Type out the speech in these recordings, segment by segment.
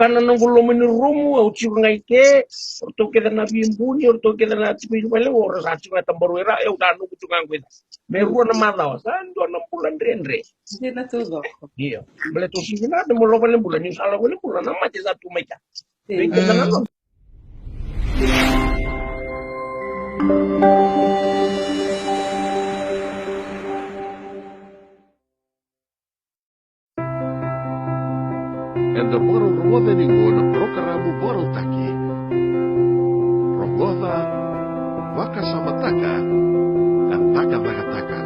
kana nanggulo menirumu au chiu ngai ke orto ke na bimbuni orto ke na tipi wale ora sa chiu tambaru era eu danu ku tungang ku meru na mala san do na bulan rendre Sina tudo. iya bele to sina de mo lo wale bulan ni sala wale bulan na mate satu meja we ke na no and the baru roda ningo na programa baru taki rogoda waka samataka dan taka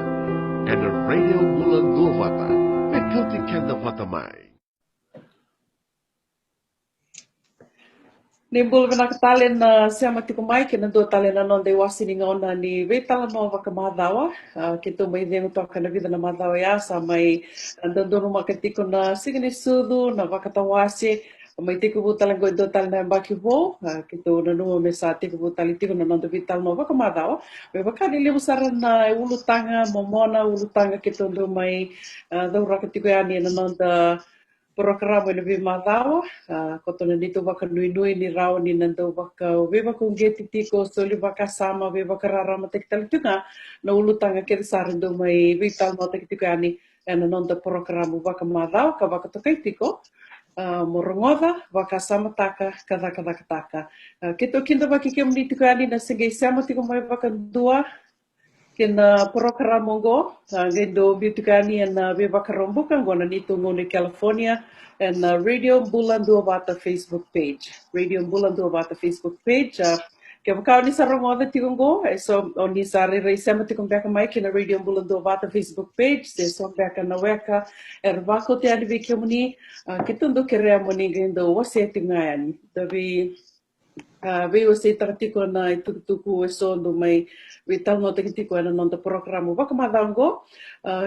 and the radio bulan dua vata mekilti kenda vata mai. Nimbul vina katalen na siama tiko mai ke na do talen na non de wasi ni ngona ni vetala no waka madawa ke to mai dengo to kana vida na madawa ya sa mai andando no makatiko na signi sudu na waka tawasi mai tiko butala go do tal na baki ho ke to na no me sa tiko butali tiko na non de vital no waka madawa me waka ni lebu saran na ulu tanga momona ulu tanga ke to do mai do rakatiko ya ni na non da programa na vi madawa ko tona nito waka nui ni rao ni nando waka we waka ungeti tiko soli waka sama we waka rarama te kitalitunga na ulutanga ke sarendo mai vital no te kitiko ani na nonda programa waka madawa ka waka tokai tiko morongoda waka sama taka taka kito kinda waki ke mni tiko ani na sige sama tiko mai waka dua kena programa go gendo bitukani na we bakarombuka ngona nito ngone California and Radio Bulan Dua Bata Facebook page. Radio Bulan Dua Bata Facebook page. Kaya kau ni sarang moda tikungo, so oni sari rai sama tikung beka mai kena Radio Bulan Dua Bata Facebook page. So beka na weka erbako te ani beki muni kitundo kere muni gendo wase tingayan. Tapi we se tiko na tuku e sondo mai we tau no tiko ana non programa waka madango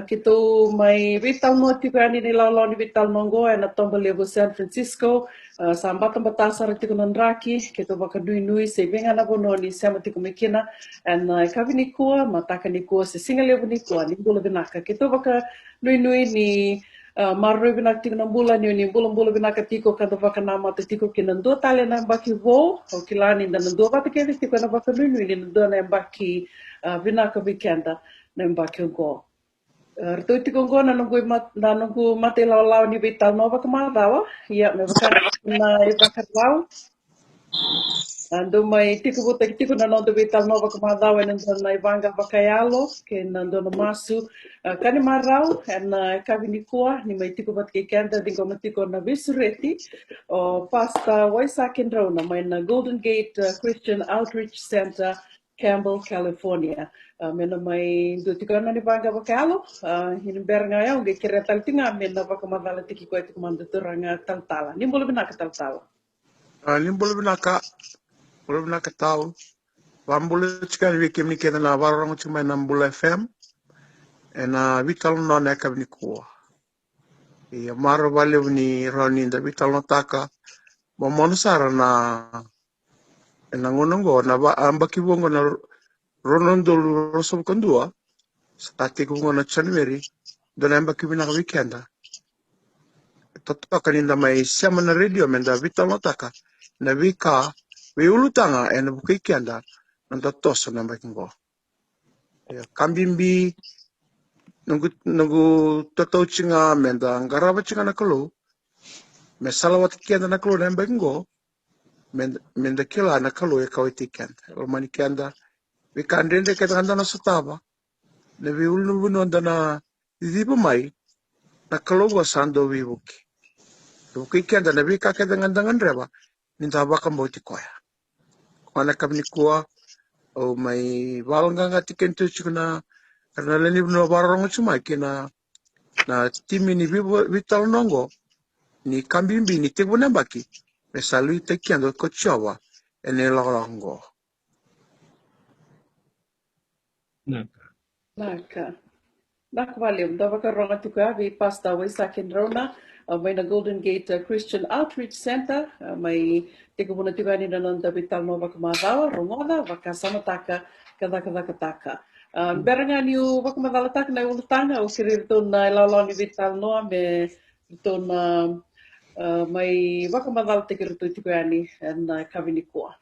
kito mai we tau no tiko ani ni lao ni we tau nongo ana tomba levo San Francisco sambata batasara tiko nandraki kito waka nui se venga na bono ni sama tiko mekina ana kavini kua mataka ni kua se singa levo ni kua ni bula binaka kito waka nui ni marui binak tiko ng bulan yun, yung bulan binak tiko kada baka nama tiko kinando tali na baki wo o kilani na nando bata kaya tiko na baka nunu ni nando na baki binak weekenda na baki go. Rito tiko go na nunggu mati law ni vital no baka madawa ya me baka na baka law. Ando mai tiko na nando vital no baka madawa nando na ibanga bakayalo ke nando na masu kani marau na kavini kua ni mai tiko bat ke kanda dingo matiko na visureti o pasta waisa kendro na mai na Golden Gate Christian Outreach Center Campbell, California. Mena mai do tiko na ni banga bakalo hin beranga ya nge keretal tinga mena baka madala tiki ko tiko manda turanga taltala ni bolo bina taltala Nimbolo binaka tau. Wambulu chika ni wiki mnike na warong chuma na Mbula FM. Na vital no na kabini kuwa. Ia maro vale ni roni nda vital no taka. Momono sara na ngonongo na ambaki bongo na ronondo rosom kondua. Stati kungo na January. Dona ambaki binaka weekenda. Totoka ninda mai siama na radio menda vital no taka. Na wika ulutanga na bukikianda nanda toso na makingo. Kambimbi nunggu tatau chinga menda ngaraba chinga na kalu. Me salawat kianda na kalu na makingo. Menda kila na kalu ya kawiti kianda. Romani kianda wikandende kanda na sutaba. Na ulunu anda na didipa mai na kalu wa sando wibuki. Bukikianda na wika keda ngandangan reba. Ninda baka mboti koya. Kwana kabni kuwa o mai walanga tiken tu chuna karena leni no barong chuma kina na timi ni vital nongo ni kambimbi ni tebuna baki mesalu tekiando kochawa ene longo Naka valium, dava ka ronga tuka vi pasta wai sakin rona, may na Golden Gate Christian Outreach Center, may tiga muna tuka ni nanon da vital no baka madawa, rongoda, baka sama taka, kada. Beranga niu baka madala taka na ulutanga, o kirir to na ilalao ni vital no, me to na mai wakamadal te kira tui tiku ani na kawini kua.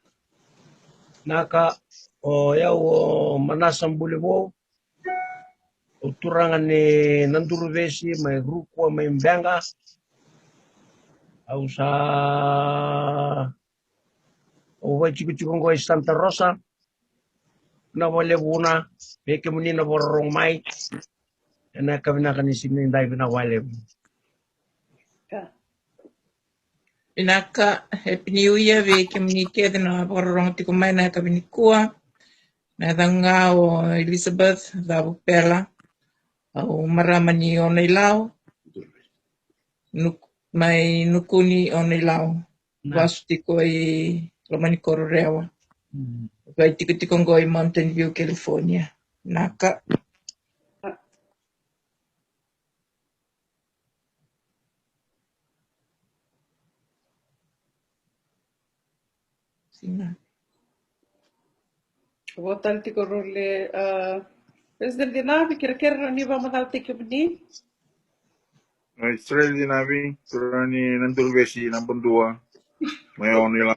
Naka o iau o manasam buliwo o turangan ni Nanduru Vesi mai rukua mai mbenga au sa o vai chiku ngoi Santa Rosa na wale buna peke munina borong mai na kawina kanisini ndai bina wale. Inaka Happy New Year ve kemunike na borong tiko mai na kabinikua na danga o Elizabeth da Pela au maramani o nei lau mai nukuni o nei lau wasu tiko i Lomani Kororewa vai tiko ngoi Mountain View, California. Naka Sina. Votal tiko role President Dinavi kira-kira ni ba madal tiko ni? Israel Dinavi, Turani Nanduru Vesi, Nambundua, Mayonila,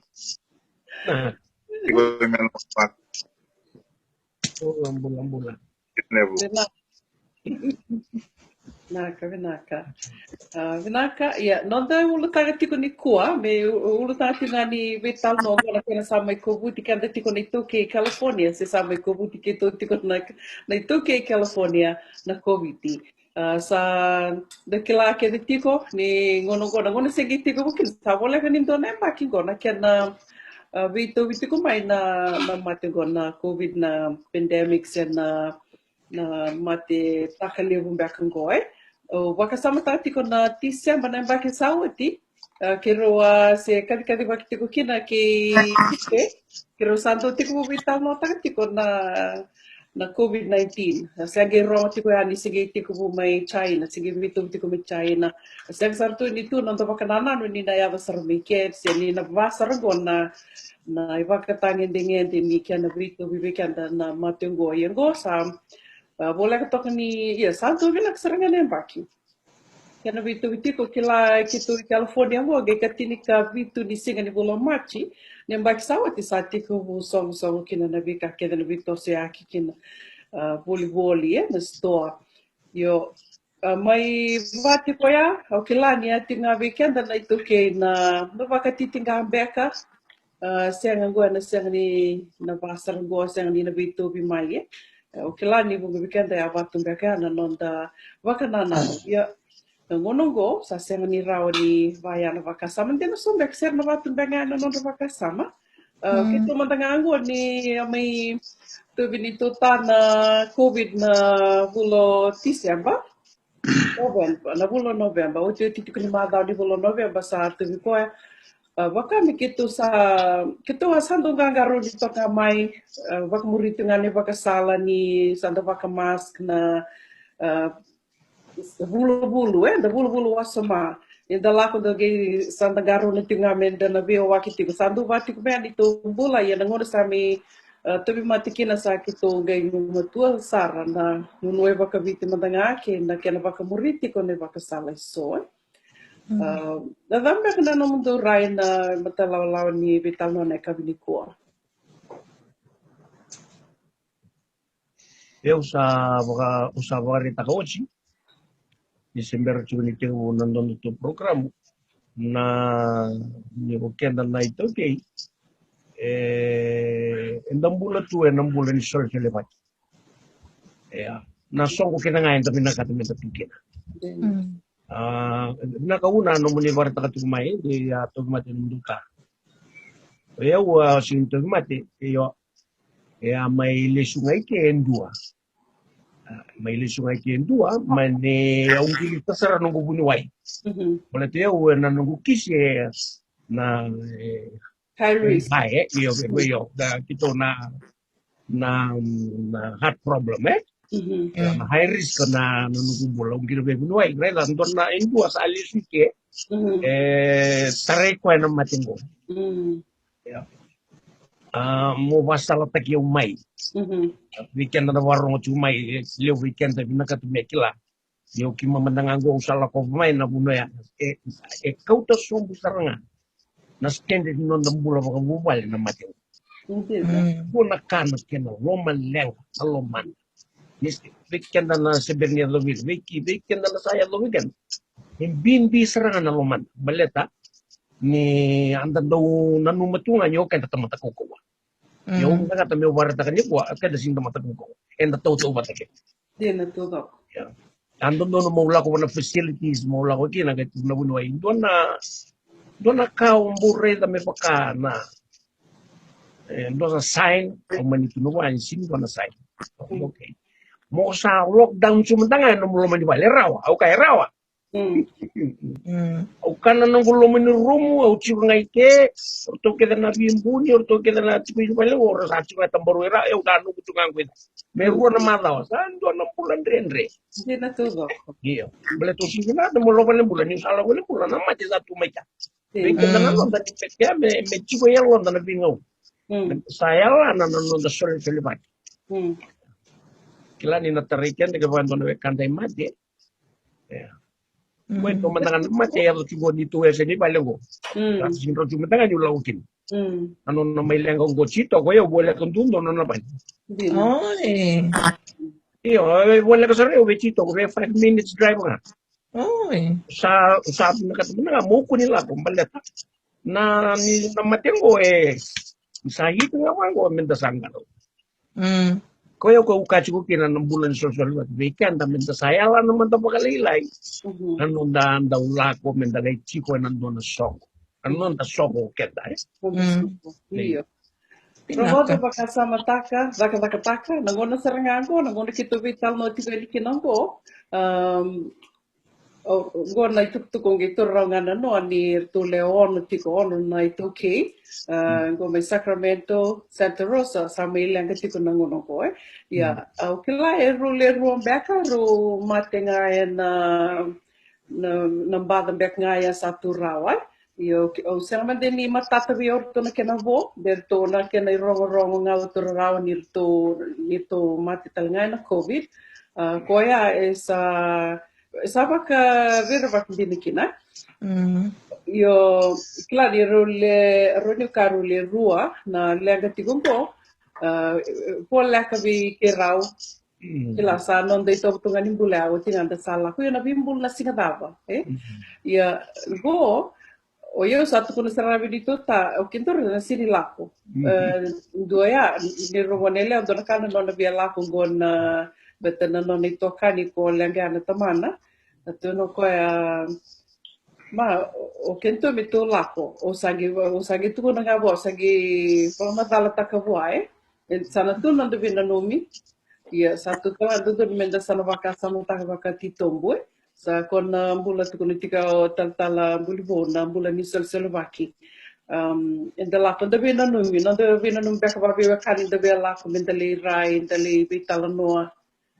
Tigo Melpat, Lambulan. Nebu. Vinaka. Vinaka, ia, nonda ulutaga tiko ni kua, me ulutaga tinga ni vital nonda na kena sa mai kovuti kanda tiko ni tuke California, se sa mai kovuti ke tiko na tuke California na koviti. Sa dakila ke de tiko ni ngono segi tiko bukin sa wala ka nindo na maki gona kena vito ko mai na mate gona COVID na pandemic sen na mate takalevu mbakang goe. O wakasama tiko na tisia mana mbake sawati kero se kadi wakitiko kina ke kero santo tiko vital no tiko na COVID-19. Sige ro tiko yani sige tiko mai China, sige vito tiko mai China. Sige sarto ni tu nonto wakanana no ni na yava sarmike se ni na vasar gona na iwakatangin dingen ni kana vito vivekanda na matengo yengo sa boleh katokan ni ya santo vila keserangan yang baki. Kena vitu ko kila kitu California mo ge katini ka vitu ni singa ni bolo machi ni baki sawa ti sati ko so kina na vika kena na vitu se aki kina boli na store yo mai vati ko ya o kila ni atinga weekend na itu ke na vakati tinga beka senga go na senga ni na pasar go senga ni na vitu bi mai o kila ni bunga weekend ya vatu beka na nonda wakanana ya ngonongo sa senga ni rao ni vaya na vakasama ndena sombek ser na vatu beka na nonda vakasama kito mandangango ni may tubinito ta na COVID na bulo Disemba November o tito ni madaw ni bulo November sa tubi ko baka mi kito asando gangaro dito ka may baka murito nga ni baka sala ni sando baka mask na bulu-bulu da bulu-bulu wasama inda lako do ge sanda garo ni tinga menda na bio wakiti sandu vati ko bani to bula ya ngono sami tobi matikina sa kito ge matua sara na nueva ka viti mandanga ke na kena baka muriti ko ne baka sala so da damba kana no mundo rai na matalaw ni vital no na kabini ko Eu usava rita hoje Desember chuni ke nandon tu program na ni weekend na ito ke endambula ni sol levat ya na songo kena ngayon tapi nakatimi tapikina nakauna no muni varta katumai di ato mati munduka eu sinto mati yo mai lesungai ke endua mane ang kilita sa nunggu buni wai. Wala tiya na nunggu kisi na yo da kito na heart problem na high risk na nunggu bulong kilo buni wai. Rela ndon na indua sa alisike taray ko na matingo. Mo basala taki umay. Weekend na warong umay leo weekend na binakat mekila Yo ki mamandang go usala ko mai na buno ya. Kauta sumbu saranga. Na stende non da bula ko bubal na mate. Hindi. Bula kana kena Roman leng aloman. Yes, weekend na sebenarnya lebih weekend na saya lebih kan. Bimbi serangan aloman. Baleta ni anda daw nanumatungan yo kaya tamata ko ko. Yo nga kata mi warta kan yo kada sing tamata ko ko. Enda tau batake. Hindi na tutok. Ya. Ando no maula ko na facilities maula ko kina ka na bunway. Dona kau mburre da me pakana. Dona sign o manituno wa sin dona sign. Okay. Mo sa lockdown sumantangan no mo man di rawa au kay rawa. Au kana nang gulo man rumu au chiu ngai ke orto ke na bimbuni orto ke na chiu bale ora sa chiu tambaru era eu danu ku tungang ku. Me ruo na malaw san do na bulan rendre. Hindi na tutok. Iya. Bale to sing na mo lo bale bulan ni sala bale bulan na ma sa tu mecha. Weekend na no da pekya me chiu ya lo na bingau. Saya lah na da sole bat. Kila ni na tarikan de gawan do na kandai mate. Ya. Bueno, mandangan mate ya tigo dito ya sini palengo. Kasi sin roju mandangan yung laukin. Ano na may lengang gochito ko yo wala kang dundo na naman. Oy. Iyo, wala ka sa reo bechito ko 5 minutes drive nga. Oy. Sa usabi na katabi na mo ko nila kung baleta. Na ni na matengo sa hito nga wango mendasan ka. Kaya ko ukachi ko kina ng bulan social weekend namin sa saya lang naman ito pagkalilay. Ano da ula ko mendalay chiko nandun na soko. Ano na soko kenda Iyo. Roboto bakasama taka, taka, nangona sarangango, nangona kito vital no tigo likinango. Gona ituktukong ito rangana no ani to Leon tiko ono na ito ke go may Sacramento Santa Rosa sa may ilang tiko nangono ko ya au kila ero beka ro matenga na badang bek ngaya sa turawa yo o serman de ni matata bi orto na kenavo derto na kenai rongo nga turawa nito matital nga na COVID koya esa Saba ka virvak dinikina. Yo kladi role karule rua na lega tigumpo. Pola ka bi kirau. Kila sa non dei to tungan imbula o tingan da sala ko na bimbul na singadava. Ya go o yo satu kuno sarabi dito ta o kintor na sini lako. Doya ni robonele do na kana non bia lako gona betana non ito kani ko langana tamana ato no ko ma o kento mito lako o sagi tu na ngabo sagi pamatala takawai sana tu non devina nomi ya satu ka do menda sana vaka sama vaka titombo sa kon mbula tu kon tika o tala bulibo na mbula ni Slovaki in the lap devina nomi non devina nomi beka babi kani devia lako mentali rai mentali vitala noa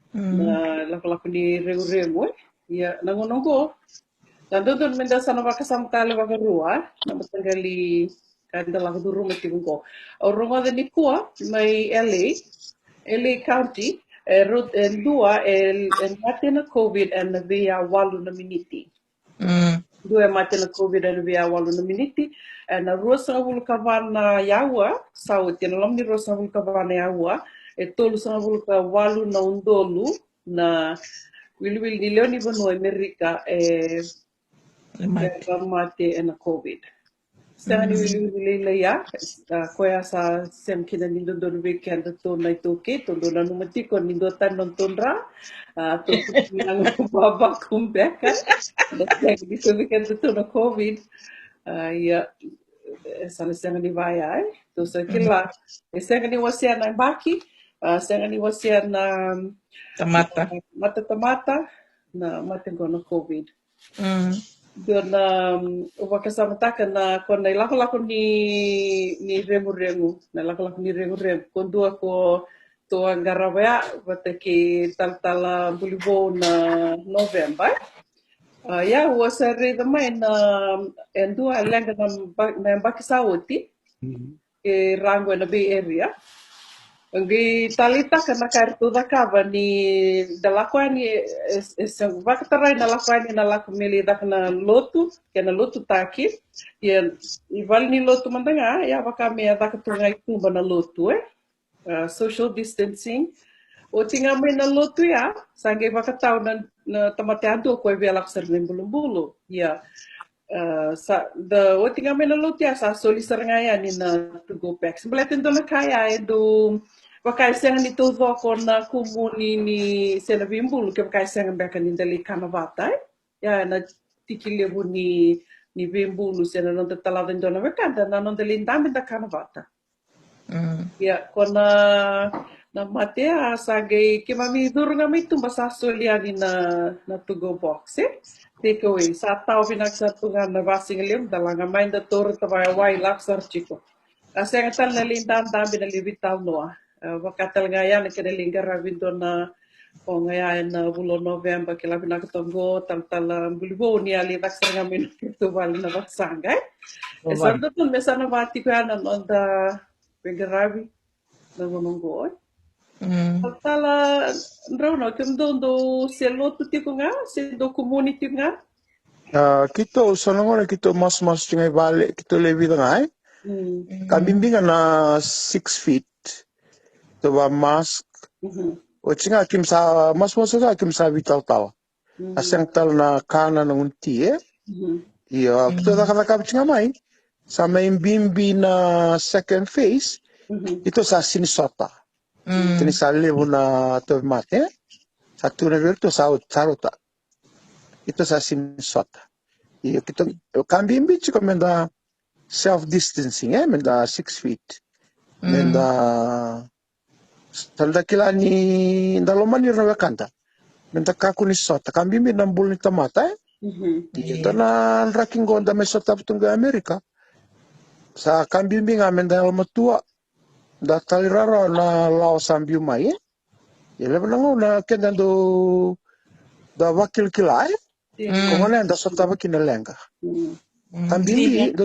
na laku ni regu ya nangonongo nandun menda sana vaka samtale vaka rua na matangali kanda laku du rumah tigungo o runga de nikua mai LA County dua matena COVID and via walu na miniti dua matena COVID and via walu na miniti and rosa vulu kavana yawa saut yan lam ni rosa vulu kavana yawa tolu sanga vulka walu na undolu na wil ni leo ni vano Amerika mate na COVID. Sanga ni wil ya koya sa sem kina nindo don weekend to na itoke to do na numati ko nindo tan non tonra to nang baba kumbeka na sanga ni so weekend to na COVID ya sana sanga ni vaya to sa kila sanga ni wasia na baki sanga ni wasia na tamata na matengo na COVID. Doon wakasama taka na kon na lako ni remu na lako ni remu kondua ko to Garawea wataki tala bulibo na November. Ya wasa reda mai na endua lenga na bakisawoti rango na Bay Area. Ngi talita kana kartu da kava ni dalakwani vaktarai na lakwani na lakumili da kana lotu taki ya ival ni lotu mandanga ya vakame ya vakatunga itumba na lotu social distancing o tinga me na lotu ya sange vakatau na tamateando ko velak sernem bulu ya o tinga me na lotu ya sa solisarngaya ni na to go back sebelatin do na kaya do Wakaisanga ni todo na kumuni ni sena bimbulu ke wakaisanga beka ni dali kanavata ya na tikilebu ni bimbulu sena non talava ndona wekanda na non dali ndame da kanavata ya kona na matea sage ke mami durunga mi tumba sa soliani na to go box take away sa tau binak sa tunga na vasing lem dalanga main da tor tawai wai laksar chiko asenga tal na lindan dambi na libital noa wakatal ngaya na kena lingkar rabin na o ngaya na bulan November kila bina ketongo tal bulibo ni ali vaksar ngamin itu bali na vaksangay esando tun mesana bati ko ana onda pegarabi na monongo tal ndro no kem do selo tu tipo nga selo community nga Kito sonongona kito mas tingai bale kito levi ngai. Kambimbinga na 6 feet. To ba mask. O tinga kim sa mas ka kim sa vital tawa. Asang tal na kana na unti Iyo kito da kana tinga mai. Sa may bimbi na second phase. Ito sa sinisota. Tini sa levo na to mate. Sa tunavir to sa tarota. Ito sa sinisota. Iyo kito kambimbi chiko menda self-distancing menda 6 feet. Menda talda kila ni ndalomani na wakanda. Menda kaku ni sota. Kambimbi nambul ni tamata Ito na raking gonda may sota putunga Amerika. Sa kambimbi nga menda almatua. Da talirara na lao sambiu mai. Ile banango na kenda do da wakil kilai. Kungana da sota wakina lenga. Kambimbi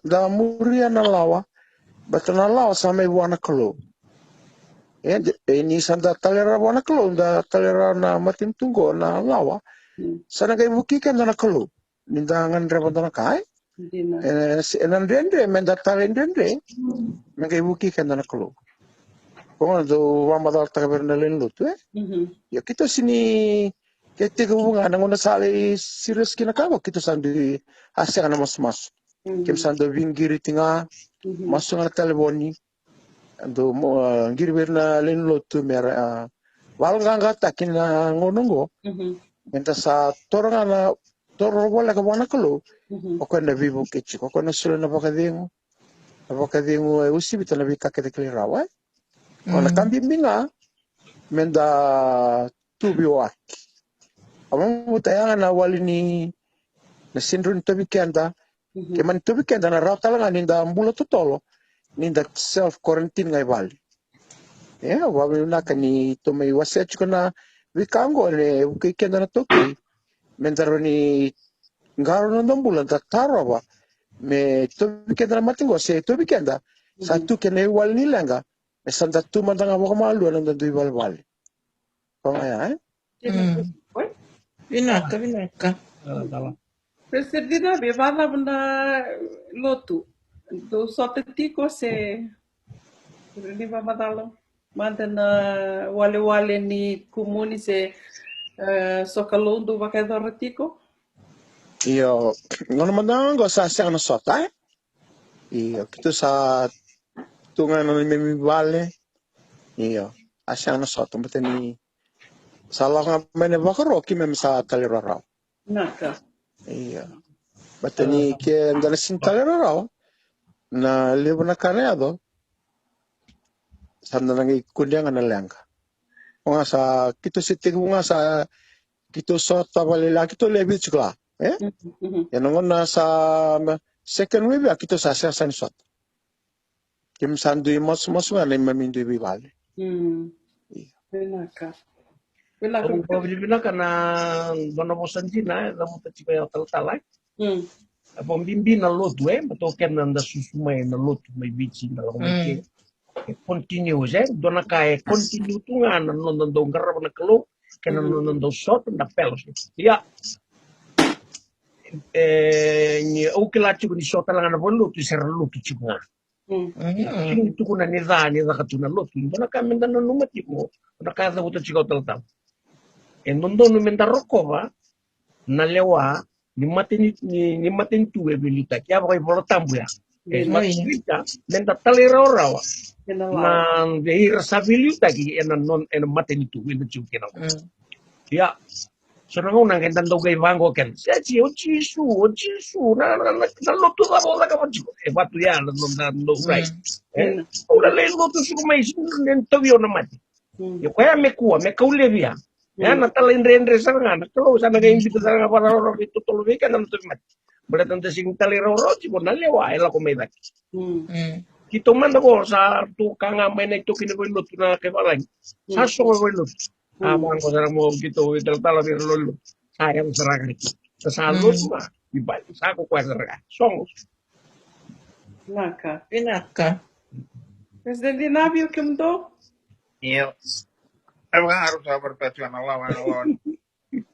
da muria na lawa. Batana lawa sa may wana kalo. Ini sanda talera wana kalo da talera na matim tunggo na lawa. Sana kay bukikan na kalo. Nindangan reba na kai. Enan rendre menda talendendre. Mengay bukikan na kalo. Kung do wamadal tagaber na len lutu Ya kita sini ketika bunga nangona sali serius kinakawa kita sandi asya na mas. Kim sando vingiri tinga masuk na telefoni. Ando ngiri berna len lutu mera walganga takin na ngonongo. Enta sa toranga toro wala ka wana kalo. Oko na vivo kichi oko na sula na bakadengo. Bakadengo usibita na bika ketekli rawa. Ona kambimbinga menda tubi waki. Amang mutayangan na wali ni na sindron tubi kenda. Keman tubi kenda na raw talaga ninda mula tutolo. Ninda self quarantine ngay wali. Wabi na kani tumay waset ko na wikango ne ukay kenda na toki. Mendaro ni ngaro na dambulan tataro ba. Me tubi kenda na matingo se tubi kenda. Sa tu kena wali nilenga. Sanda tu mandang ako kamalu nang dandoy wal-wal. Kaya Vinaka. Presidida bevada na lotu. Do sotetiko se riba madalo. Manda na wale ni kumuni se sokalondo vakadoratico. Iyo, ngono mandang ko sa siyang nasota. Iyo, kito sa tunga na mimibale. Iyo, asyang nasota. Bata ni salah nga may nabakaro, kimem sa taliraraw. Naka. Iyo. Bata ni kaya dalasin taliraraw na libo na kareado. Sanda nang ikundya nga nalangka. Kung nga sa, kito sitig mo nga sa, kito sota walila, kito lebit chukla. Yan nga na sa second wave, kito sa siya sa nisot. Kim sandoy mas nga na mamindoy bibali. Naka. Kung pabibila ka na dono mo sanjina, lamu tachi kaya tal-talay. Apong bimbi na lotu, batoken na susumay na lotu, may bichi na lang may continue dona kai continue tunga na non do garab na kalo kena non do shot na pelos ya ni o kila chiku ni shot la na bolu tu ser lu tu chiku ni tu kuna ni da katuna lu tu dona ka menda no numati mo dona ka da buta chiku tal en dondo no menda rokova na lewa ni mateni tu e bilita kia boy bolotambu ya matita menda talera orawa na de irasabilita ki en mateni tu en chuki na ya sono una che andando che vango che se o Gesù na lotu da bola ka pachi e fatto ya non dando right ora le lotu su come non to vio na mati yo kwa me kaule via ya na tala indre sana na to sana ga invito sana para ro que tutto lo vega non to mati bele tante sing tali ro ci bona le wa ela comeda ki tomando ko sa tu kanga mena itu kini ko lotu na ke balang sa so ko lotu abang ko sarang mo gitu itu tala bir lolo saya serang salut mah dibalik aku kuat serang song Naka. Presidente Nabio kemdo? Iya. Aku harus sabar tacuan lawan.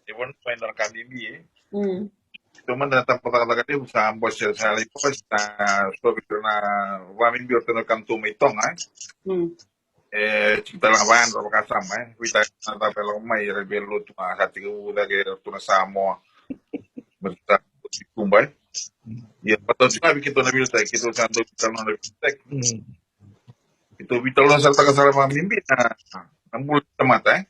Ibon final KBB. Cuma datang kata-kata dia usaha bos sekali bos so karena wamin biar tenor kantum itong kita lawan kalau kasama kita nata pelong mai rebelo tu hati udah ke tu samo berta kumbai ya patut juga bikin tu nabil tak kita santo kita nabil tak itu bitel serta kasar mimpi nambul temata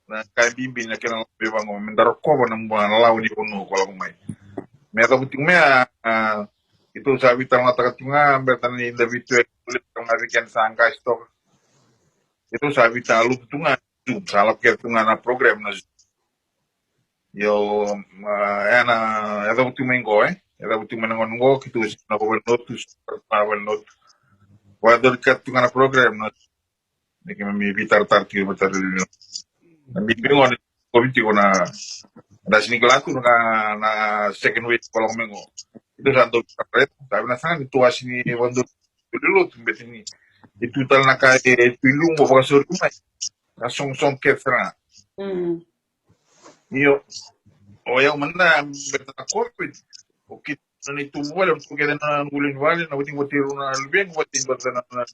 na kai bimbi na kena lebih bangun mendar ko banang lawan di unu kalau kumai mereka penting itu saya bilang mata ketunga bertani individu kulit kemarikan sangka stok itu saya bilang lu ketunga itu salah ketunga na program na yo ada penting mengko ada penting menengok itu na not wadah ketunga na program na ini kami bitar tarti bitar ini nabi bingung komiti kona ada sini kelatu na second week kalau mengo itu santo kret tapi nasan itu asini wando dulu tumbet ini itu tal nakai pilung mau pasur kumai langsung ketera iyo yang mana bertanya covid oke dan itu boleh untuk kita ngulin wali na uting watiru na lebih watin bertanya na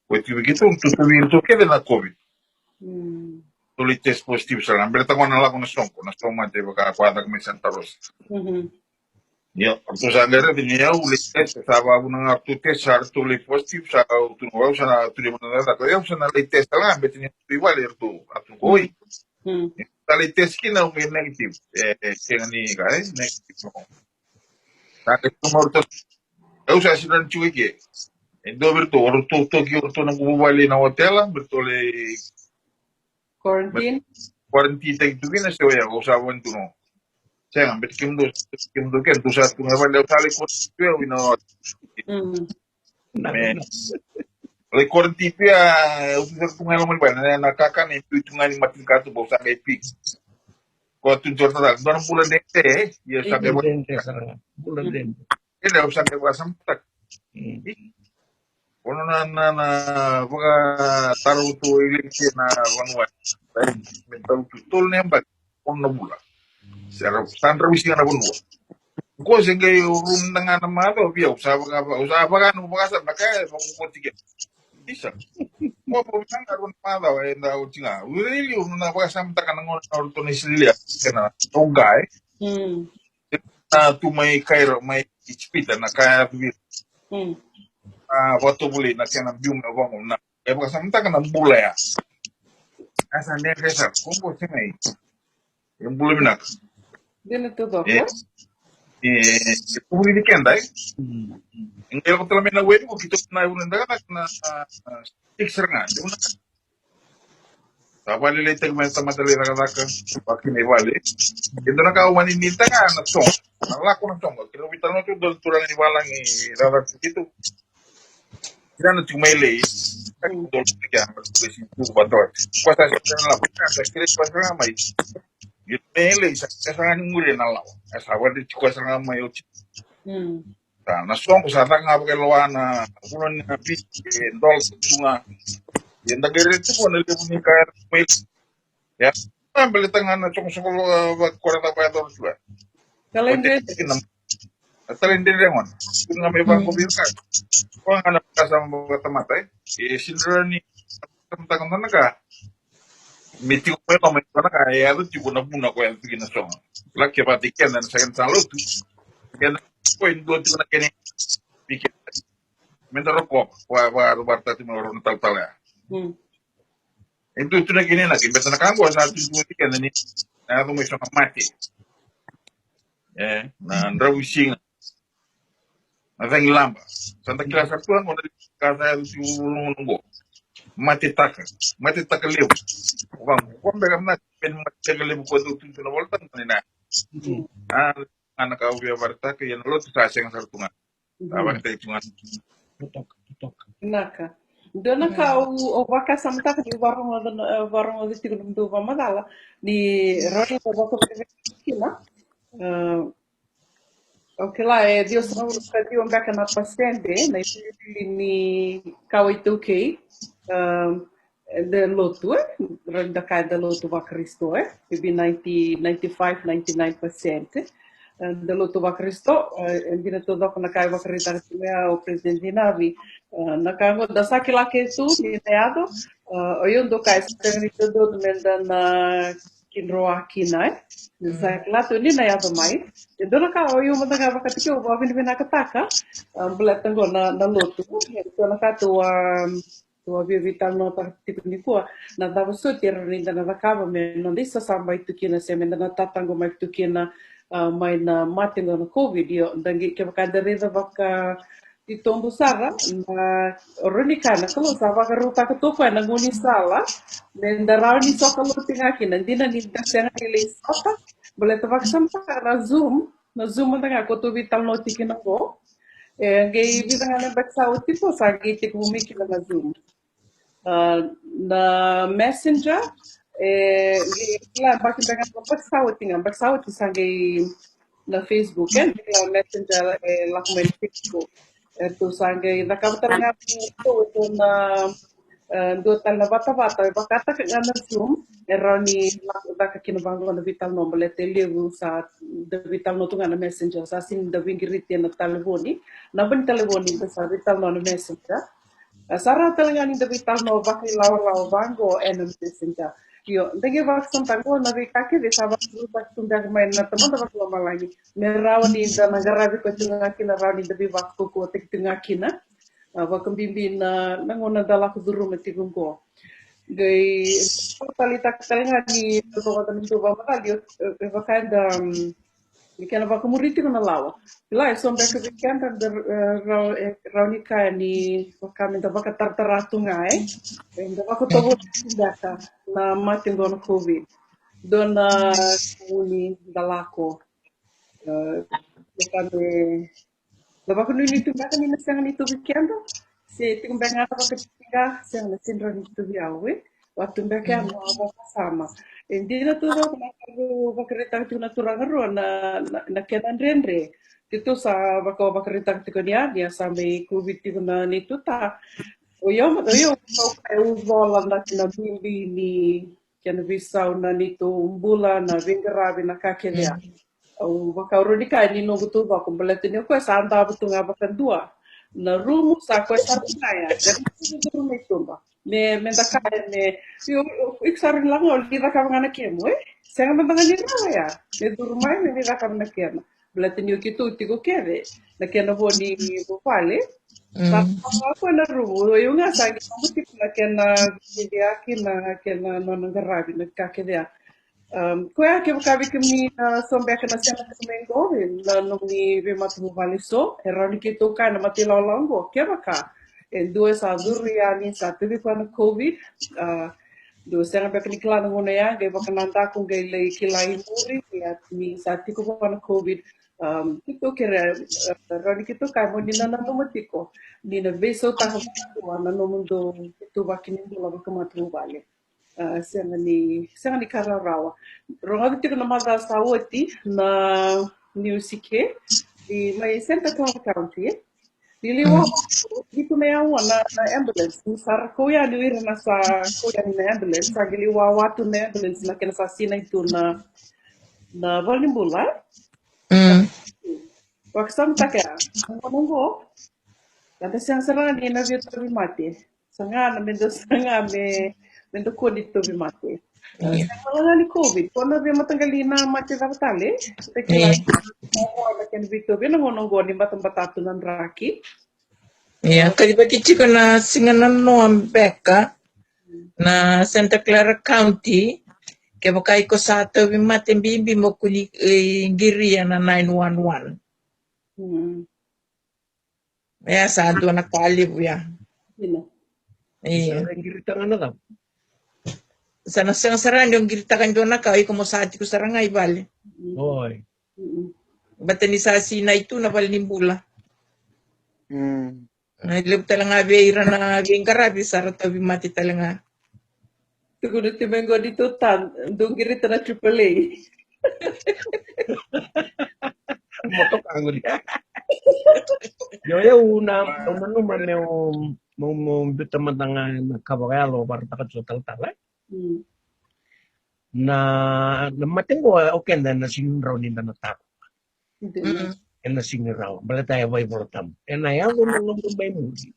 wati begitu untuk kita na covid tulis tes positif salam bertanya na lagu na songko mati baka kuada kemisan terus ya, terus akhirnya dia ulit tes, sama unang aktu tes harus tulis positif, sa tunggau sana tulis mana tak, ya sana tes lah, betulnya rival itu, atau koi, tali tes kina umi negatif, jangan ni kan, negatif. Nah, itu mau terus, usah sudah cuci ke, itu bertu, orang tu Tokyo tu nak balik na hotel lah, betul Quarantine tak itu kena sewa ya, usah wantu no. Saya ambil kim do kan tu saat tu ngawan dah kali ko tu wino le quarantine ya usah tu ngawan mo ba na kaka ni tu ngani matin ka tu bosa ngai pik ko tu jorta dan bulan dente ya sampai bulan dente ele usah ke wasam tak kono na boga taru tu eleksi na wanwa mental betul nembak kono bula secara standar wisi na bunwa ko sengay room na nga naman ito biya usapa kan upakasan na kaya makukuntikin isa mo po nang karon pa daw na utinga really na upakasan ta kanang orto ni Silya kana tongay na tumay kairo may ispita na kaya wato buli na kana bium na wong na e upakasan ta kanang bulaya asa ne kesa ko singay yung buli minak Dina tudo, publi kendai ingel ko talamin na web ko kito na unanda na ikseranga una tabali le tag men tamadali rakaka pakin e wale ito na ka wani ninta nga na song na ko na song kilo vital no to turang ni walang i rarak kito kira na tumele dol kya kasi ku batot kwata sa la sa kire kwata mai ele sa kasang ngure na law asa wadi kwata nga mai na song sa tanga ke loana unon na pi dol tunga yenda gere tu ko na lebu ni ka mai ya ambele tanga na song song wa korata pa dol tu o te Kalendra. kinam talen de remon tunga me ba ko bir ka ko ngana ka sa mo mata e silrani tanga na ka meti ko pa me na ka ya du ti buna buna ko ya tigina song la ke ba ti ken na sa kan salutu ken ko indo ti na ken pikir mentaro ko wa barta ti mo ron tal tal ya itu na gini lagi betul kan gua saat itu kan ini na tu mesmo mati na ndrawishing na veng lamba santa kila satu ang ona casa tu nungo mati taka leu vang ko be gamna pen mati taka leu ko tu na volta na ana ka ubi barta ke yan lot sa seng sartunga aba te tunga tutok Naka. Dona ka o waka samta ka di warong o diti kunum do madala ni rani o waka kina. Okay lá, Deus não nos pediu um beca na paciente, na ni kawai de lotu, da kai da lotu va Cristo, maybe 95, 99%. De lotu va Cristo, ndina todo na kai va Cristo o presidente Navi, na kai da saki lá que tu ni teado, o yo do kai sa ni todo menda na kinroa kinai. Zakla tu ni na ya mai. Dona ka o yo mata ka bakati ko ba vin vina kataka. Bulat tango na lotu. Dona ka tu avio vital no tipo ni ko na dava so ter ni na vakava me no disa samba itu kina se me na tatango mai tu kina mai na mate no covid yo dangi ke bakada reza baka di tombo sara na ronika na kalau sava ka ruta ka toko na ngoni sala men darau ni soka lo tinga kina dina ni dasena ile sota boleh tebak sampai na zoom tanga ko tu vital no tikina go gay bidang na baksa tipo sa gitu bumi kila na zoom na messenger gila bakin dengan baksa sangai na Facebook kan gila messenger lakukan Facebook itu sangai nakabtar nga itu na do tal na bata bakata ka na zoom eroni da ka kinabango na vital no balete lewu sa de vital no tunga na messenger sa sin da vingiriti na telefoni na ban telefoni sa vital no na messenger Sarah talangani da vital no bakri law bango and messenger yo dege vaksan tango na vikake de sabak bak tundag main na tama da baklo malagi merawani da nagarabi ko tunga kina rawani da bivak ko tek tunga kina wakam bimbin na nangona dala ko duru metigum ko gay talita talangani to ko tan to ba malagi vakanda Ikan apa kumuriti ko na lawa. Ila so mbeka weekend da raunika ni kami da baka tartaratu ngai. Da baka tobo daka na matin don covid. Don uni dalako. Kami da baka nuni tu baka ni nasang ni tu weekend. Si tingong baka baka tiga sang na sindro ni tu biawe. Waktu mbeka mo sama. Hindi na to daw bakaritang ito na turang na kenan renre. Dito sa bakaritang ito niya sa may COVID ito na nito ta. O yung uzola na kinabimbi ni kinabisaw na nito umbula na vingarabi na kakilya. O bakauruni ka ni no gusto ba kung balatin niyo ko sa anda buto nga bakan dua. Na rumo sa ko sa kaya. Ganito rumo ito ba? Me kaya me iksarin lang o lida ka mga nakemo saya mandang ni ya me durmai me lida ka mga nakemo belatin yo kitu tiko keve nakena bo ni bo pale sa ako na rubo yo nga sa mo tipo nakena dia kena no ngarabi nakakede kuya ke bukabi kami sombe kana sema kumengo na no ni be matu valiso eroni kitu ka na matilalongo ke baka dua sa duriani sa tibi pa na COVID dua sa nga nikla ng una ya gay baka nanta kung gay lay kilay muri at ni sa tiko pa na COVID ito kira rani kito kay mo nila na numatiko ni na beso ta na numundo ito bakin hindi lang baka matubali siya ni kararawa ronga tiko na mada sa wati na music di may Santa Clara County. Diliwa gitu na yawa na ambulance. Sar kuya niwira na sa kuya ni ambulance. Sa giliwa watu na ambulance na kinasasina itu na Valimbula. Wakasam taka nunggu. Kata siang serang ni na view tobi mati. Sanga na mendo kodi tobi mati. Wala ni COVID. Kung na view matanggalina mati dapat tekila na ken Victor na ngonong ni batang-batato ng raki. Iya, kadi ko na singanan no ang beka na Santa Clara County, kaya bakay ko sa ato bimatin bimbi mo kuni giriya na 911. Kaya sa ato nakaliw ya. Iya. Girita nga na daw. Sa nasang saran yung girita kan doon na ka, ko mo sa ati ko sarangay bali. Oy. Bata ni sa sina ito na Valimbula. Nalib talaga beira na ging karabi sa tabi mati talaga. Tugulo timengo dito dong girita na AAA. Motok ang dia. Yo una naman mo bitaman nga kabagalo para takat tal na namating ko okay na sinraw ni na natako. Na sinraw balata ay voltam. Na yago nang may muri.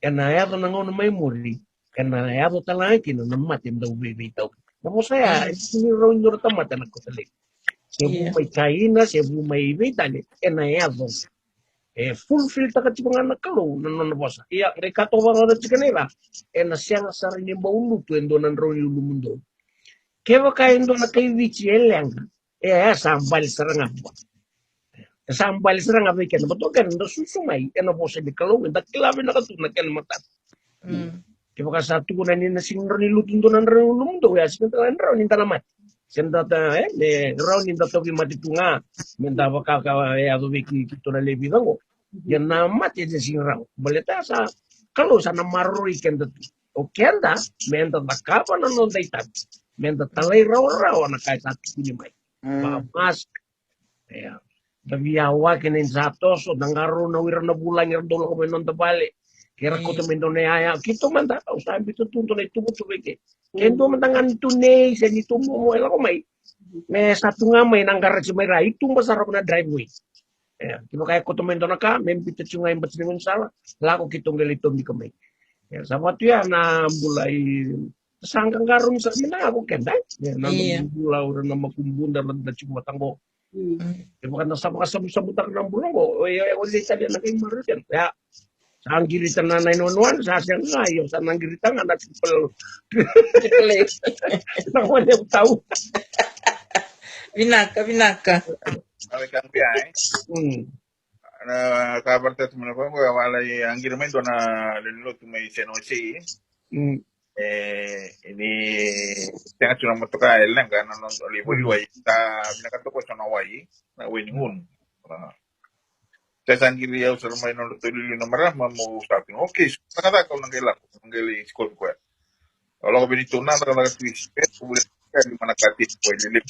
Na yago nang may muri. Na yago talaga kino namatim daw bibitaw. Nako saya sinraw nyo tamatan ko tali. Sebu may kaina, sebu may vitali. Na yago fulfill takat si mga nakalo nanonabasa. Iya rekato wala na si kanila. Na siya sa rin yung bauluto endo ng ron yung lumundo. Kaya kain doon na kay Vici Elang. Sambal sarang apa. Sambal sarang apa ikan. Betul kan? Ndo susumay. Ano po sa dikalawin. Dakilabi na katunak yan mata. Kaya satu ko na sinro nilutun doon ng ron yung lumundo. Sinta ron yung tanamat. Sinta ron yung tatobi matitunga. Menta baka kaya biki kito na lebidang ko. Yan na mati sa sinraw. Balita sa kalau sana maruri ikan datu. O kenda, menta bakapa na non daytag. Menta talay raw na kahit sa ating may. Mask. Dabiyawa kinin satos o dangaro na wira na bulan yung dolo ko menon tabali. Kira ko to mendo na yaya. Kito man ta, sabi to tunto na itubo to beke. Kendo man tangan tunay sa nito mo ela ko may. May satu nga may nanggarat si may rai itu masarap na driveway. Kino kaya ko to mendo na ka, may bitit yung ngayon ba't sinungan sala. Lako kitong galitom di kamay. Sa waktu ya na bulay sangkang karun sa mina ako kenda. Nang bulaw na makumbunda na chikumatang ko. Bukan nasa sabutak ng bulong ko. O di sa na kay Marian. Ya. Sa ang giritan na 911 sa siyang ngayon sa nang giritan na triple. Nako na tahu. Binaka. Ay kampiya na kabar tayo mo na ko wala ang girmen do na lulot may senosi. Ini tengah cuma motoka elang kan non olivo liwai ta binakato ko sa nawai na winingun. Saya sendiri ya usah main nol tulili nomor mau starting. Oke, kata kau nanggela sekolah ko. Kalau kau bini tuna nak twist, boleh di mana kati ko lilip.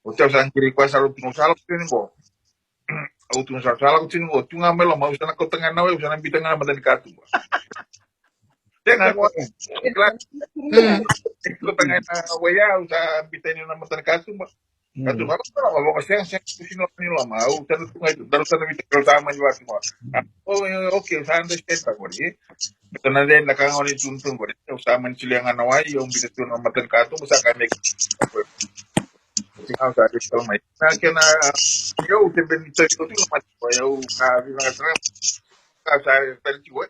Usah sendiri ko selalu tunggu salah tin ko. Au tunggu salah ko tin ko. Tunga melo mau usah nak tengah nawe usah nak bitanga madan katu. Tengah ko. Ko tengah nawe ya usah bitani na madan katu. Katu baru kalau kasi ang sino nila mau tanong tunga daru sa bitel sama juga semua. Oke, saya understand ko ni. Betul na din nakangon ni tuntun ko. Usah menciliangan nawai yung bitul na madan katu usah kami. Tinggal sa digital may. Kaya yo te benito ito yung mat ko yo mga tra sa pelti ko.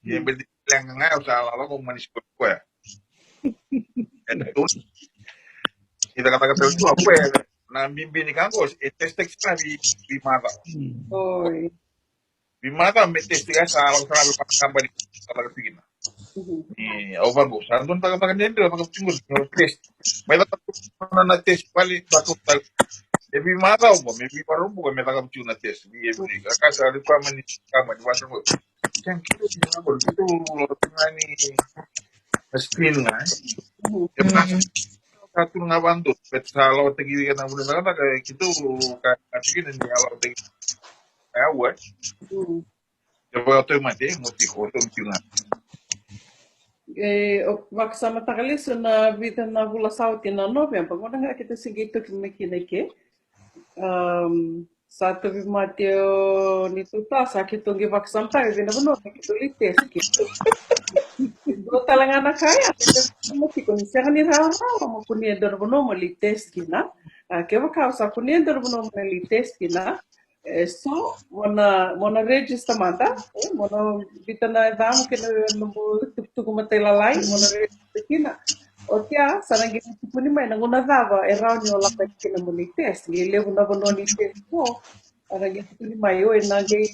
Yung benito lang nga sa ala ko manis ko. Kita kata-kata itu apa ya? Nah, mimpi ni kan bos, testek sana di mata. Di mata testek salah kampanye salah begini. Over bos, anton tak nendel maka tunggu test. Mereka na test balik bakal tal. Di mata bos, mimpi baru bukan mereka cuma test. Di kakak ada kampanye wasa bos. Yang kita jangan bos itu lo tengah ni screen kan. satu ngabantu pet salah tegi kan amun na kayak gitu kayak gini nih kalau tegi kayak coba tuh mati mesti kotor cuma Waktu takali na vida na vula sauti na novembro, quando nga kita sigito que satu mateo ni tuta sa kitungi vaksampa vina vono kitulite ski. Do talangana kaya mo kikoni sanga ni rawa mo kunia dor vono mo liteski na. Ke vaka sa kunia dor vono mo liteski na. So mona register manda mona vitana damo que no tuku matela lai mona register kina otia sanagi puni mai na ngona dava around yo la kina moni test ngi levu na bono ni test ko aragi puni mai yo na ge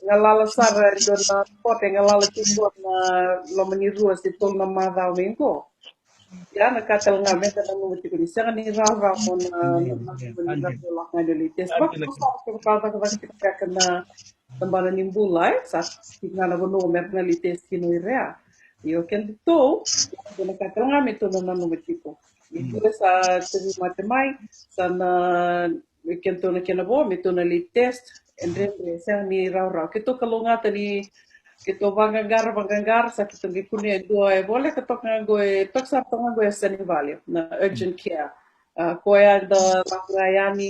ngalala sar do na pote ngalala tibo na lo mani ruas de tol na mada wengo ya na katal nga meta na mo ti kuni sanga ni rawa mo na la na de test ba ko ka ka na tambana ni bulai sa tingala bono merna li test kino irea yo ken to na katal nga meto na no tipo itu sa tevi matemai sa na ken to na kenabo meto na li test endre sa ni rawa ke to kalonga tani kito banganggar sa kitong gikunia dua boleh ketok ngagoy tok sa tong ngagoy sa value na urgent care koya da lagayani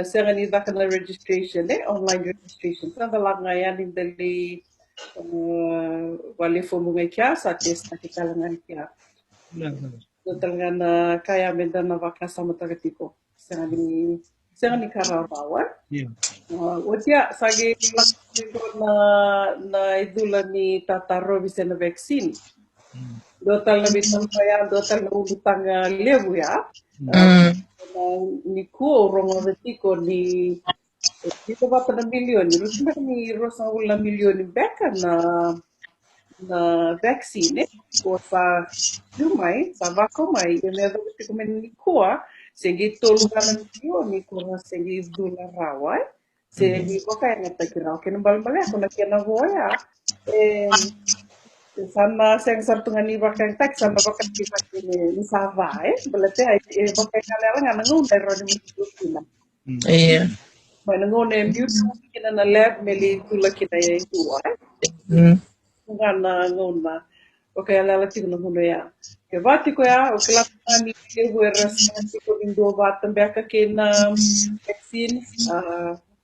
sa ni da kana registration online registration sa da lagayani dali wali fomu ngaya sa test na kikalangan kya na kaya menda na vaka sama tagatiko sa ni karawawa Otia sagi na idula ni tataro bisa na vaksin. Dotal na bitang kaya dotal na ubutang lewu ya. Ni ko rongo vetiko ni dito ba na milyon. Rusma ni rosa ula milyon beka na vaksin ko sa lumay sa vakomay yung meron ko ni ko segi tolugan ni ko segi dula rawai. Segi boka yang ngetakirau kena bal-bal aku nak kena voya sama seng sartungan ni bakang tak sama bakang kita ni sava berarti boka kala nga nangun dari rodi mutina iya mai nangun beauty kina na lab meli tula kita yang tua ngana ngona boka ala tigo no ya ke vati ko ya o kala ni ke ras ko indo batam beka kena vaksin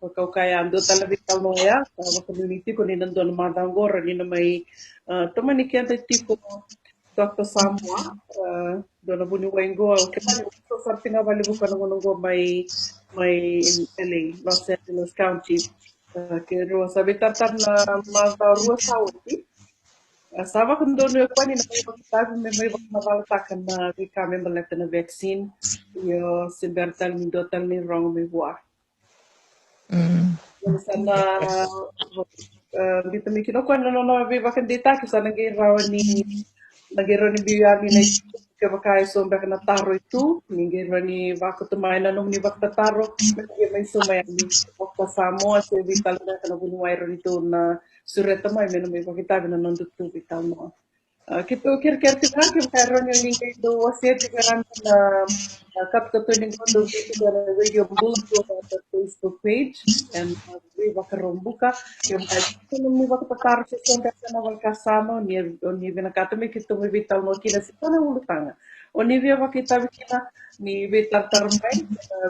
kau kaya ando talabi kalmo ya kalau community ko ni nandun madangor ni na may teman ni kaya tipo Dr. Samuel doon na buni wengo kaya so something abali bukan ngongo may in LA Los Angeles County kaya sabi tatar na madaro sa uti sabi kung doon ko ni na may mabalatakan na kami malata na vaccine yo sibertal ni dotal ni wrong may buah sana dito may kinukuha na bakang data kasi nag-iraw ni biyami na kabakay sombra na taro ito nag-iraw ni bako tumay na nung ni bakta taro may sumaya ni bakta samo as vital na kanabunuay ron ito na sureta may bakitabi na nandutu vital mo Kito kir-kir tiga ron yung lingkay do wasit tigaran na kapkato ng kondo dito na radio bulto sa Facebook page and we bakarumbuka yung ito nung mi bakapataro sa senda na wal kasama ni binakatami kito may vital mo kina sa na ulutanga o ni via bakita kina ni vital tarmay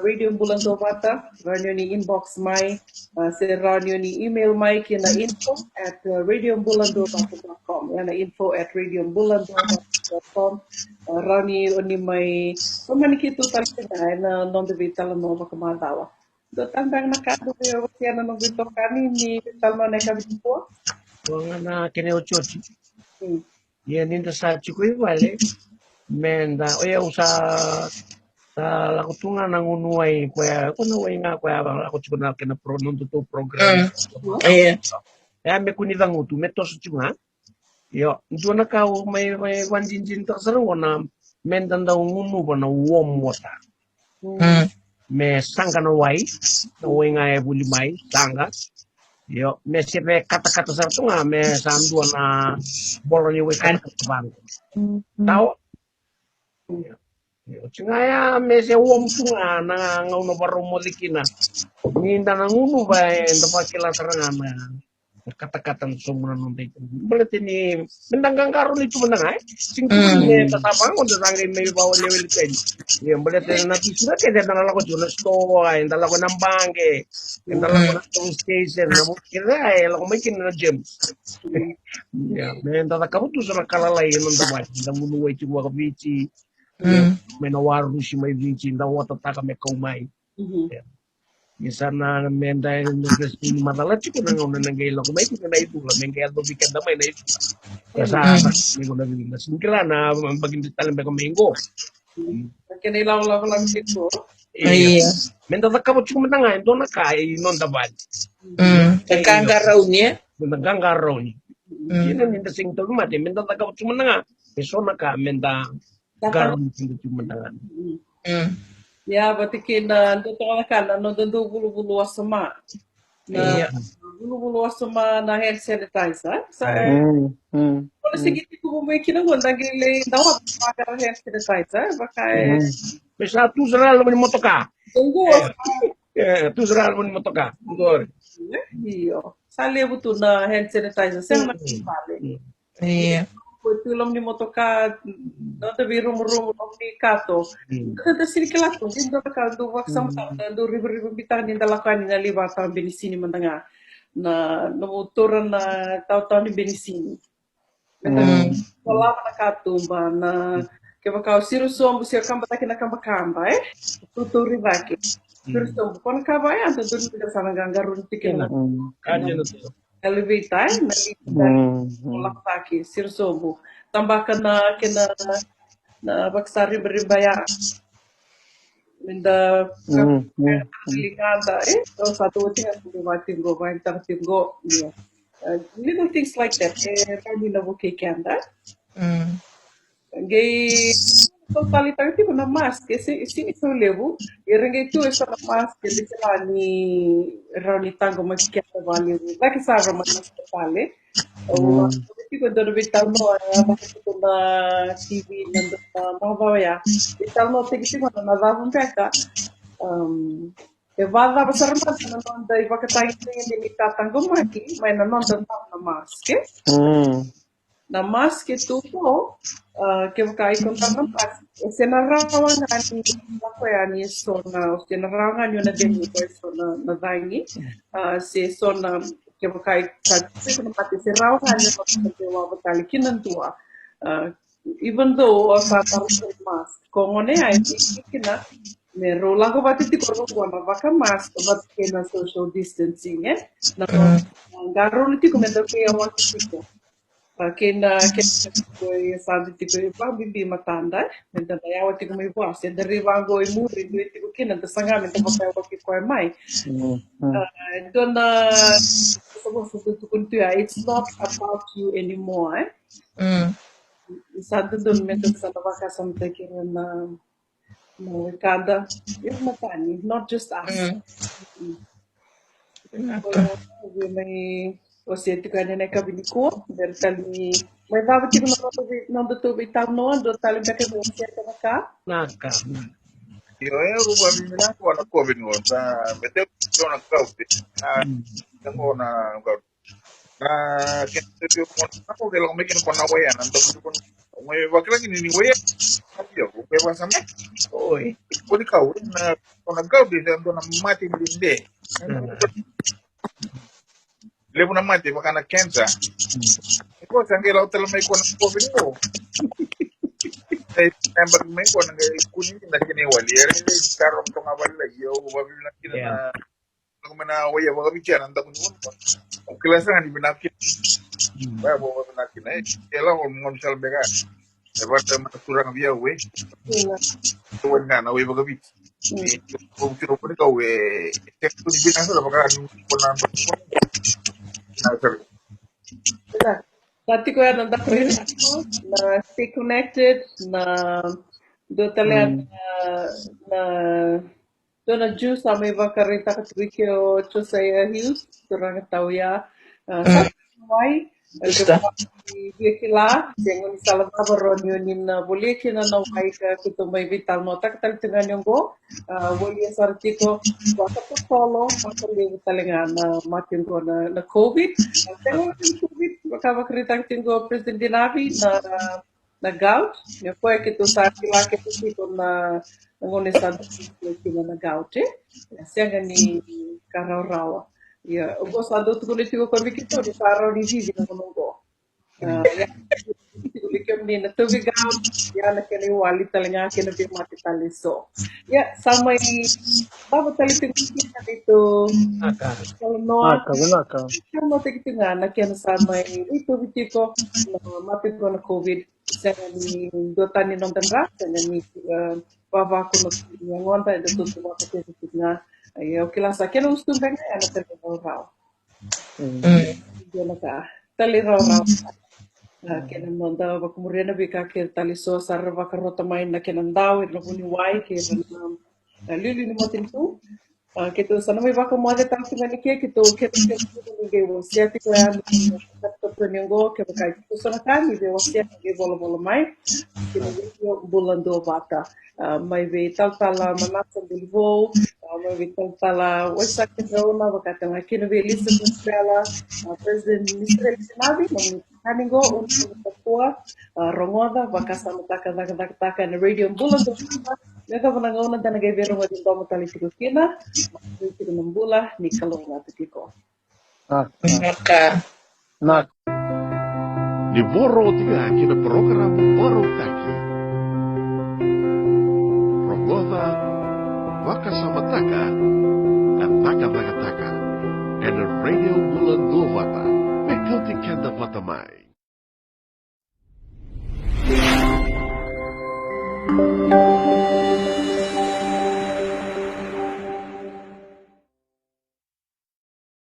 radio bulto bata ranyo ni inbox may sa ranyo ni email may kina info@radiobulando.com yana info@radiobulando.com rani oni may manikito talaga na nondo vital mo makamadawa do tandang nakado yo siya na nung vital kani ni vital mo na kabito Wanga na kineochochi. Yan din sa chikoy wale. Menda oya usa sa lakutungan ng unuay kuya kunuay nga kuya bang ako chiko na kina pro nung tuto program. iya Me kunidang utu metos chunga. Yo, do na ka may wanjinjin ta sarong na mendan daw ngunu ba na warm water. Me sanga na wai, na wai nga buli mai sanga. Yo, me sipe kata-kata sa tunga me sandu na bolo ni wai kata bang. Tao Cingaya mese uom tunga na ngauno baru molikina. Minda na ngunu ba enda pakila serangana. Kata-kata semua nanti. Berarti ni mendanggang karun itu menang sing tuan me tatapang untuk sangin me bawa level ten. Ya berarti nanti sudah ke dan lalu ko juna store, enda lalu nambang ke. Enda lalu na station, na kira ay lalu makin na gym. Ya, menda kamu tu sana kalalay nang dapat. Enda munu way chingwa ka bici. Menawaru si may vici na wata taka me kaumay. Sana menda nagresini madala chiko na ngona nanggay ko may kita na itu lah mengkay aldo bikin damay na itu lah. Kasama mengko na bigla singkila na bagin talim ba ko mengo. Kaya ilaw lang dito. Iya. Menda takamo chiko menanga ndo na kai non dabat. Kagaraw niya. Menda gangaraw ni. Yun menda sing to mate menda takamo chiko menanga. Pesona ka menda garon sing chiko menanga. Ya, berarti kena dito kan ano dando bulu-bulu asma. Na bulu-bulu asma na hand sanitizer. Sa kalau segitu ko may kinahon dagili daw para hand sanitizer baka Pesa tu seral mo motoka. tunggu. Tu seral mo motoka. Ngor. Iyo. Sali buto na hand sanitizer sa nakapali. Iya. Tulong ni motoka no tabi rum ni kato. Kada sini kelato din do ka do waksam do ribu bitang din dalakan ni libata benisini mandanga na motor na tau ni benisini. Wala na katumba na kaya kau siru sombu siya kamba na kamba tuturi baki. Siru sombu kon kaba anto dun kita sana ganggarun tikin. Kanya na to. Elevita na baki siru sombu. Tambahkan na kena na baksari beribaya. Minda ligada satu tinggal tinggo tinggo little things like that tadi na buke kanda gay totalitarismo na mask esse isso levo irenge tu essa mask de lá ni rani tango mas que vale lá que sabe mas vale o tipo de vital no na TV nando na ya vital no te que na dava peka vada besar mas non dai va kata ini limita tango maki mas non na mask na mask itu que vai contar na mask se na rawangan ako yani so na se na rawangan yun na din ko so na dangi se so na que vai se na pati se rawangan yun na dewa batali kinantua even though sa mask kongone ay kina meron lang ko pati ti ko na baka mask but kina social distancing na garon ti ko mendo kaya want to kena sabe tipo pa bibi matanda menda ya wati ko may buwas and dari wango imuri duit ko kina ta sanga menda pa ko ko mai don so kuntu it's not about you anymore santo don menda sa baka samte kina na kada yung matani not just us may você tiga nene kabiniko dari tali may bawa tiga não do tubi tamo do tali beke você taka Naka. Yo ruba mina ko na COVID ngo sa betel ko na COVID na ko na kaya ko ako kailangan may kinako na waya nandun ko may bakla ni waya yo ko pa sa me Oi. ko di ka na ko na COVID nandun na mati hindi lebu na mati baka na cancer ko sangela hotel may ko na COVID ngo number may ko na kunin na kiniwali ere karon to nga wala yo babi na kina na kung mana waya mga bicara nanda ko nun klase nga ni binakin ba bo binakin ay kailan ko mo misal bega dapat maturang via we to nga na we mga bit kung tiro ko ikaw tek to bilang sa baka ko na Tati ko yan, na stay connected, na do talaga do na juice sa may bakarita ka tuwikyo cho sa hills, turang tawya. Sa why Gusto. Dia kila, jangan salah baron yonin boleh kena na baik kita may vital mo tak tal dengan yung go, boleh sartiko wasa po solo pasal dia talengan makin ko na COVID, tengok COVID baka makritang tinggo President Navi na gout, niya po kita sa kila kita sito na nangunesan kita na gout siya gani karaw-raw. Ya, ubos ado tuloy ko kami kita di saraw ni Vivi na ko. Ya, tulikem ni na tubig out, ya na kini wali talaga kina di mati taliso. Ya, sama babo talitin kita dito. Kalau no, sama tigito nga na kina sama ito bitiko na mati ko na COVID sa ni dota ni nong dandra sa ni baba ko na ngonta ito tuwa ko nga. Ay, okay lang sa kina gusto ba nga na talaga raw. Dia naka taliraw. Kenan nonda kemudian nabi kakir tali so sarva karota main na kenan daw ino puni wai kenan lili ni motin tu kito sana may baka mo de tang singa ni kito kito ni ge wo sia ti ko yan to prenengo ke baka kito sana kami be wo sia ge bolo mai kino yo bulando bata mai be tal tala manasa bilvo mai be tal tala wasa kito na baka tang kino be lista stela president minister sinabi Kaningo untuk Papua Rongoda bakasa mutaka taka na radio bulan to nega manangona tanaga bero mo din mo tali kina itu nambula ni kalonga tiko Maka Ni boro tiga kina program boro taki. Rongoda bakasa mataka taka and radio bulan dovata. Mekauti kenda vatamai.